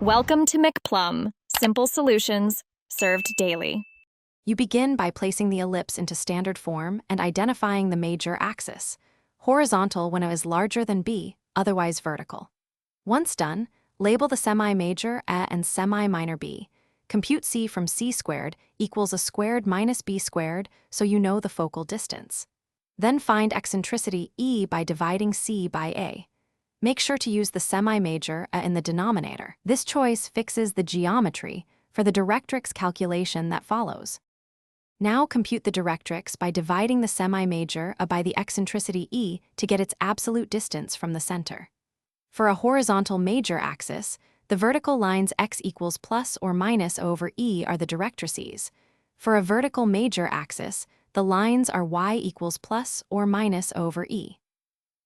Welcome to McPlum, simple solutions served daily. You begin by placing the ellipse into standard form and identifying the major axis, horizontal when it is larger than B, otherwise vertical. Once done, label the semi-major A and semi-minor B. Compute C from C squared equals a squared minus B squared, so you know the focal distance. Then find eccentricity E by dividing C by A. Make sure to use the semi-major A in the denominator. This choice fixes the geometry for the Directrix calculation that follows. Now compute the Directrix by dividing the semi-major A by the eccentricity E to get its absolute distance from the center. For a horizontal major axis, the vertical lines x equals plus or minus over E are the directrices. For a vertical major axis, the lines are y equals plus or minus over E.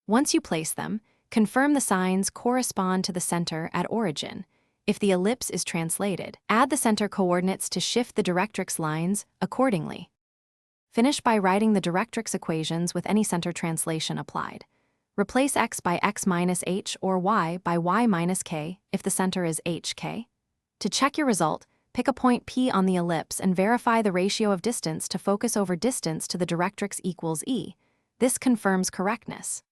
Once you place them, confirm the signs correspond to the center at origin. If the ellipse is translated, add the center coordinates to shift the Directrix lines accordingly. Finish by writing the Directrix equations with any center translation applied. Replace x by x minus h or y by y minus k if the center is hk. To check your result, pick a point P on the ellipse and verify the ratio of distance to focus over distance to the Directrix equals E. This confirms correctness.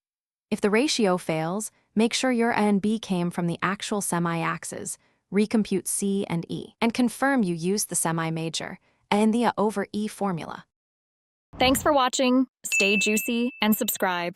If the ratio fails, make sure your A and B came from the actual semi-axes, recompute C and E, and confirm you used the semi-major A and the A over E formula. Thanks for watching. Stay juicy and subscribe.